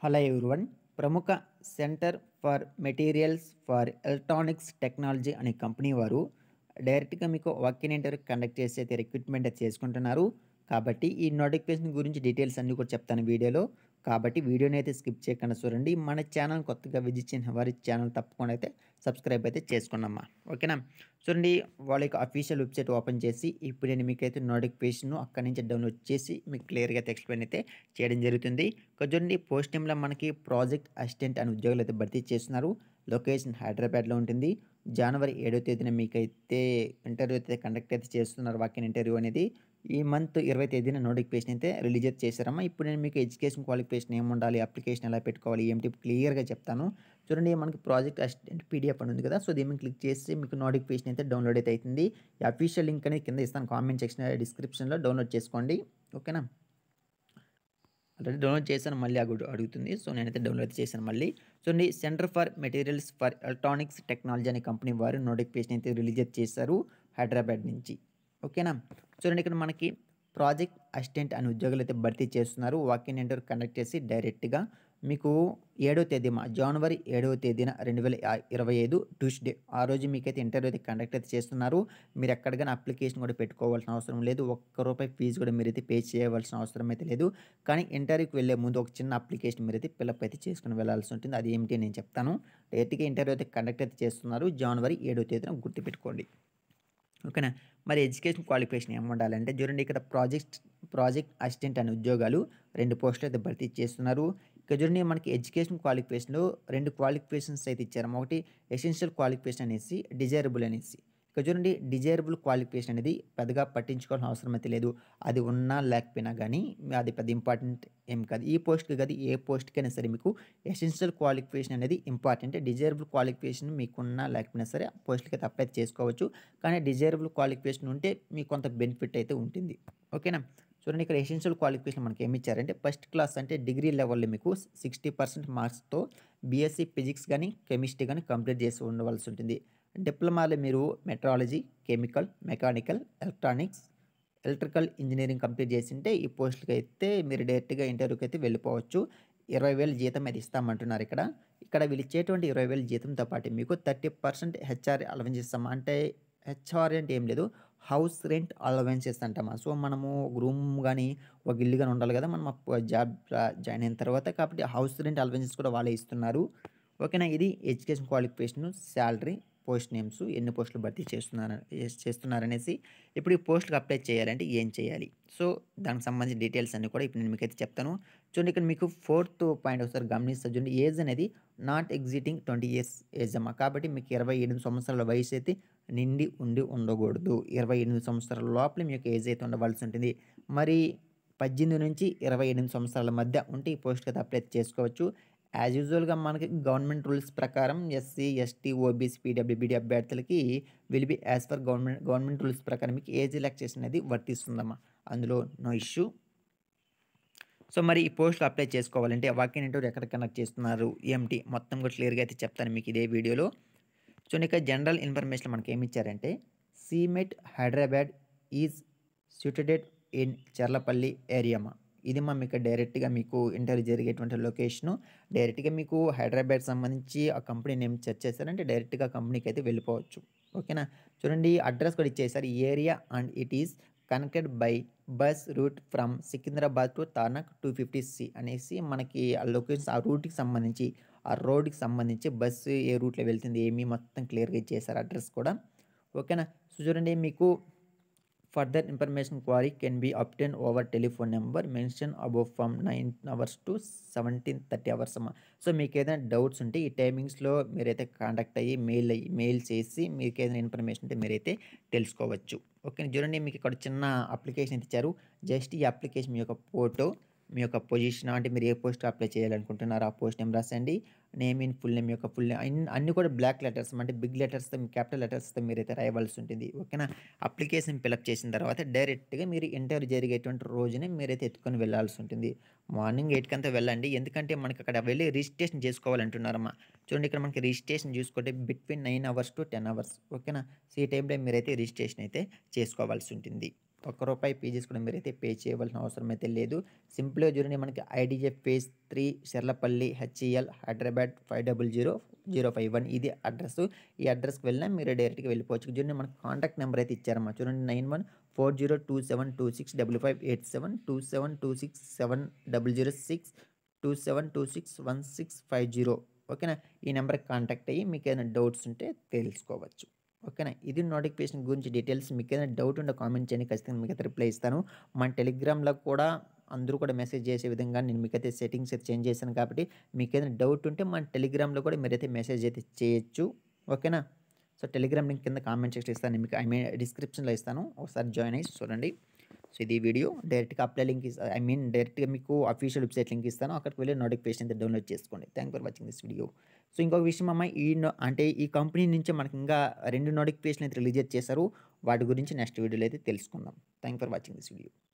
Hello everyone. ప్రముఖ center for materials for electronics technology అనే company వారు డైరెక్ట్‌గా మీకు వాక్ ఇన్ ఇంటర్వ్యూ కండక్ట్ చేసి అయితే రిక్రూట్‌మెంట్ అయితే చేసుకుంటున్నారు. కాబట్టి ఈ నోటిఫికేషన్ గురించి డీటెయిల్స్ అన్నీ కూడా చెప్తాను వీడియోలో. కాబట్టి వీడియోని అయితే స్కిప్ చేయకుండా చూడండి. మన ఛానల్ కొత్తగా విజిట్ చేసిన వారి ఛానల్ తప్పకుండా అయితే సబ్స్క్రైబ్ అయితే చేసుకోండమ్మా. ఓకేనా? చూడండి, వాళ్ళ యొక్క అఫీషియల్ వెబ్‌సైట్ ఓపెన్ చేసి ఇప్పుడు నేను మీకైతే నోటిఫికేషను అక్కడి నుంచి డౌన్‌లోడ్ చేసి మీకు క్లియర్‌గా అయితే ఎక్స్‌ప్లెయిన్ అయితే చేయడం జరుగుతుంది. ఇక్కడ చూడండి, పోస్ట్ నేమ్‌లో మనకి ప్రాజెక్ట్ అసిస్టెంట్ అనే ఉద్యోగాలు అయితే భర్తీ చేస్తున్నారు. లొకేషన్ హైదరాబాద్‌లో ఉంటుంది. జనవరి 7వ తేదీన మీకైతే ఇంటర్వ్యూ అయితే కండక్ట్ అయితే చేస్తున్నారు. వాక్ ఇన్ ఇంటర్వ్యూ అనేది. ఈ మంత్ 20వ తేదీన నోటిఫికేషన్ అయితే రిలీజ్ అయితే చేశారమ్మా. ఇప్పుడు నేను మీకు ఎడ్యుకేషన్ క్వాలిఫికేషన్ ఏముండాలి, అప్లికేషన్ ఎలా పెట్టుకోవాలి, ఏంటి క్లియర్‌గా చెప్తాను. చూడండి, మనకి ప్రాజెక్ట్ అసిస్టెంట్ పీడీఎఫ్ అని ఉంది కదా! సో, దీని మీద క్లిక్ చేసి మీకు నోటిఫికేషన్ అయితే డౌన్‌లోడ్ అయితే అయితుంది. ఈ అఫీషియల్ లింక్ అనేది కింద ఇస్తాను, కామెంట్ సెక్షన్ డిస్క్రిప్షన్‌లో డౌన్‌లోడ్ చేసుకోండి. ఓకేనా? ఆల్రెడీ డౌన్‌లోడ్ చేశాను. మళ్ళీ అడుగుతుంది. సో, నేనైతే డౌన్‌లోడ్ చేశాను మళ్ళీ. చూడండి, centre for materials for electronics technology అనే కంపెనీ వారు నోటిఫికేషన్ అయితే రిలీజ్ అయితే చేశారు హైదరాబాద్ నుంచి. ఓకేనా? చూడండి, ఇక్కడ మనకి ప్రాజెక్ట్ అసిస్టెంట్ అనే ఉద్యోగాలు అయితే భర్తీ చేస్తున్నారు. వాక్ ఇన్ ఇంటర్వ్యూ కండక్ట్ చేసి డైరెక్ట్‌గా మీకు 7వ తేదీ జనవరి 7వ తేదీన 2025 ట్యూస్‌డే ఆ రోజు మీకైతే ఇంటర్వ్యూ అయితే కండక్ట్ అయితే చేస్తున్నారు. మీరు ఎక్కడికైనా అప్లికేషన్ కూడా పెట్టుకోవాల్సిన అవసరం లేదు. ఒక్క రూపాయి ఫీజు కూడా మీరైతే పే చేయవలసిన అవసరం అయితే లేదు. కానీ ఇంటర్వ్యూకి వెళ్ళే ముందు ఒక చిన్న అప్లికేషన్ మీరైతే ఫిలప్ అయితే చేసుకొని వెళ్ళాల్సి ఉంటుంది. అది ఏమిటి నేను చెప్తాను. డైరెక్ట్‌గా ఇంటర్వ్యూ అయితే కండక్ట్ అయితే చేస్తున్నారు. జనవరి 7వ తేదీన గుర్తుపెట్టుకోండి. ఓకేనా? మరి ఎడ్యుకేషన్ క్వాలిఫికేషన్ ఏముండాలంటే చూడండి, ఇక్కడ ప్రాజెక్ట్ అసిస్టెంట్ అనే ఉద్యోగాలు 2 పోస్టులు అయితే భర్తీ చేస్తున్నారు. ఇక్కడ చూడండి, మనకి ఎడ్యుకేషన్ క్వాలిఫికేషన్‌లో 2 క్వాలిఫికేషన్స్ అయితే ఇచ్చారన్నమాట. ఒకటి ఎసెన్షియల్ క్వాలిఫికేషన్ అనేసి, డిజైరబుల్ అనేసి. ఇక్కడ చూడండి, డిజైరబుల్ క్వాలిఫికేషన్ అనేది పెద్దగా పట్టించుకోవాల్సిన అవసరం అయితే లేదు. అది ఉన్నా లేకపోయినా గానీ అది పెద్ద ఇంపార్టెంట్ ఏం కాదు. ఈ పోస్ట్‌కి కాదు, ఏ పోస్ట్‌కైనా సరే మీకు ఎసెన్షియల్ క్వాలిఫికేషన్ అనేది ఇంపార్టెంట్. డిజైరబుల్ క్వాలిఫికేషన్ మీకున్నా లేకపోయినా సరే ఆ పోస్ట్‌కైతే అప్లై చేసుకోవచ్చు. కానీ డిజైరబుల్ క్వాలిఫికేషన్ ఉంటే మీకు కొంత బెనిఫిట్ అయితే ఉంటుంది. ఓకేనా? చూడండి, ఇక్కడ ఎసెన్షియల్ క్వాలిఫికేషన్ మనకి ఏమి ఇచ్చారంటే ఫస్ట్ క్లాస్ అంటే డిగ్రీ లెవెల్‌లో మీకు 60% మార్క్స్‌తో బీఎస్సీ ఫిజిక్స్ గానీ, కెమిస్ట్రీ గానీ కంప్లీట్ చేసి ఉండవలసి ఉంటుంది. డిప్లొమాలో మీరు metrology, chemical, mechanical, electrical engineering complete చేసుంటే ఈ పోస్ట్‌లకైతే మీరు డైరెక్ట్‌గా ఇంటర్వ్యూకి అయితే వెళ్ళిపోవచ్చు. 20,000 జీతం అయితే ఇస్తామంటున్నారు ఇక్కడ. ఇక్కడ వీళ్ళు ఇచ్చేటువంటి 20,000 జీతంతో పాటు మీకు 30% హెచ్ఆర్ అలవెన్స్ ఇస్తాం. అంటే హెచ్ఆర్ అంటే ఏం లేదు, హౌస్ రెంట్ అలవెన్సెస్ అంటామా. సో, మనము ఒక రూమ్ గానీ, ఒక ఇల్లు గానీ ఉండాలి గదా! మనం జాబ్ జాయిన్ అయిన తర్వాత. కాబట్టి హౌస్ రెంట్ అలవెన్సెస్ కూడా వాళ్ళే ఇస్తున్నారు. ఓకేనా? ఇది education qualification, salary, post names, ఎన్ని పోస్టులు భర్తీ చేస్తున్నారనేసి. ఇప్పుడు ఈ పోస్ట్‌కి అప్లై చేయాలంటే ఏం చేయాలి? సో, దానికి సంబంధించిన డీటెయిల్స్ అన్నీ కూడా ఇప్పుడు నేను మీకైతే చెప్తాను. చూడండి, ఇక్కడ మీకు ఫోర్త్ పాయింట్ ఒకసారి గమనిస్తే చూడండి, ఏజ్ అనేది నాట్ ఎగ్జిటింగ్ 20 ఇయర్స్ ఏజ్ అమ్మా. కాబట్టి మీకు 28 సంవత్సరాల వయసైతే నిండి ఉండకూడదు. 28 సంవత్సరాల లోపల మీ యొక్క ఏజ్ అయితే ఉండవలసి ఉంటుంది. మరి 18-28 సంవత్సరాల మధ్య ఉంటే ఈ పోస్ట్‌కైతే అప్లై చేసుకోవచ్చు. యాజ్ యూజువల్‌గా మనకి గవర్నమెంట్ రూల్స్ ప్రకారం ఎస్సీ, ఎస్టీ, ఓబీసీ, పీడబ్ల్యూబీడీ అభ్యర్థులకి will be as per government rules ప్రకారం మీకు ఏజ్ రిలాక్సేషన్ అనేది వర్తిస్తుందమ్మా. అందులో నో ఇష్యూ. సో, మరి ఈ పోస్ట్‌లో అప్లై చేసుకోవాలంటే వాక్ ఇన్ ఇంటర్వ్యూ ఎక్కడ కండక్ట్ చేస్తున్నారు, ఏమిటి మొత్తం కూడా క్లియర్‌గా అయితే చెప్తాను మీకు ఇదే వీడియోలో. చూడండి, ఇక్కడ జనరల్ ఇన్ఫర్మేషన్ మనకి ఏమి ఇచ్చారంటే C MET Hyderabad is situated in Cherlapally ఏరియామా. ఇది మీకు డైరెక్ట్‌గా మీకు ఇంటర్వ్యూ జరిగేటువంటి లొకేషను. డైరెక్ట్‌గా మీకు హైదరాబాద్ సంబంధించి ఆ కంపెనీ నేమ్ సెర్చ్ చేశారంటే డైరెక్ట్‌గా కంపెనీకి అయితే వెళ్ళిపోవచ్చు. ఓకేనా? చూడండి, అడ్రస్ కూడా ఇచ్చేసారు. Area and it is connected by bus route from Secunderabad to Tarnaka 250C అనేసి మనకి ఆ లొకేషన్స్, ఆ రూట్‌కి సంబంధించి, ఆ రోడ్‌కి సంబంధించి బస్సు ఏ రూట్‌లో వెళ్తుంది ఏమి మొత్తం క్లియర్‌గా ఇచ్చేసారు అడ్రస్ కూడా. ఓకేనా? సో, చూడండి, మీకు further information query can be obtained over telephone number mention above from 9 hours to 17:30 hours అమ్మా. సో, మీకేదైనా డౌట్స్ ఉంటే ఈ టైమింగ్స్‌లో మీరైతే కాంటాక్ట్ అయ్యి మెయిల్ చేసి మీకేదైనా ఇన్ఫర్మేషన్ ఉంటే మీరైతే తెలుసుకోవచ్చు. ఓకే. చూడండి, మీకు ఇక్కడ చిన్న అప్లికేషన్ అయితే ఇచ్చారు. జస్ట్ ఈ అప్లికేషన్ మీ యొక్క ఫోటో, మీ యొక్క పొజిషన్, అంటే మీరు ఏ పోస్ట్‌కి అప్లై చేయాలనుకుంటున్నారో ఆ పోస్ట్ నేమ్ రాసేయండి. నేమ్ ఇన్ ఫుల్ నేమ్, యొక్క ఫుల్ నేమ్ అన్నీ కూడా బ్లాక్ లెటర్స్ అంటే బిగ్ లెటర్స్‌తో, క్యాపిటల్ లెటర్స్‌తో మీరైతే రాయవలసి ఉంటుంది. ఓకేనా? అప్లికేషన్ ఫిలప్ చేసిన తర్వాత డైరెక్ట్‌గా మీరు ఇంటర్వ్యూ జరిగేటువంటి రోజునే మీరైతే ఎత్తుకొని వెళ్ళాల్సి ఉంటుంది. మార్నింగ్ 8 వెళ్ళండి. ఎందుకంటే మనకి అక్కడ వెళ్ళి రిజిస్ట్రేషన్ చేసుకోవాలంటున్నారమ్మా. చూడండి, ఇక్కడ మనకి రిజిస్ట్రేషన్ చూసుకుంటే బిట్వీన్ 9 అవర్స్ టు 10 అవర్స్. ఓకేనా? సో, ఈ టైంలో మీరైతే రిజిస్ట్రేషన్ అయితే చేసుకోవాల్సి ఉంటుంది. రూపాయి ఫీజెస్ కూడా మీరైతే పే చేయవలసిన అవసరం అయితే లేదు. సింపుల్‌గా చూడండి మనకి IDF phase 3 Cherlapally HEL Hyderabad 500051 ఇది అడ్రస్. ఈ అడ్రస్‌కి వెళ్ళినా మీరు డైరెక్ట్‌గా వెళ్ళిపోవచ్చు. చూడండి మనకు కాంటాక్ట్ నెంబర్ అయితే ఇచ్చారన్నమాట. చూడండి 914027265587 27267006 27261650 ఓకేనా. ఈ నెంబర్‌కి కాంటాక్ట్ అయ్యి మీకేమైనా డౌట్స్ ఉంటే తెలుసుకోవచ్చు. ఓకేనా. ఇది నోటిఫికేషన్ గురించి డీటెయిల్స్. మీకేమైనా డౌట్ ఉంటే కామెంట్ చేయండి. ఖచ్చితంగా మీకైతే రిప్లై ఇస్తాను. మన టెలిగ్రామ్‌లో కూడా అందరూ కూడా మెసేజ్ చేసే విధంగా నేను మీకైతే సెట్టింగ్స్ అయితే చేంజ్ చేశాను కాబట్టి మీకేదైనా డౌట్ ఉంటే మన టెలిగ్రామ్‌లో కూడా మీరైతే మెసేజ్ అయితే చేయొచ్చు. ఓకేనా. సో, టెలిగ్రామ్ లింక్ కింద కామెంట్ సెక్షన్ ఇస్తాను మీకు. డిస్క్రిప్షన్‌లో ఇస్తాను. ఒకసారి జాయిన్ అయ్యి చూడండి. సో, ఇది వీడియో డైరెక్ట్‌గా అప్లై లింక్ డైరెక్ట్‌గా మీకు అఫీషియల్ వెబ్‌సైట్ లింక్ ఇస్తాను. అక్కడికి వెళ్లి నోటిఫికేషన్ అయితే డౌన్‌లోడ్ చేసుకోండి. Thank for watching this video. So, ఇంకొక విషయం అమ్మ అంటే ఈ కంపెనీ నుంచే మనకి ఇంకా 2 నోటిఫికేషన్‌లు అయితే రిలీజ్ చేశారు. వాటి గురించి నెక్స్ట్ వీడియోలో అయితే తెలుసుకుందాం. Thank for watching this video.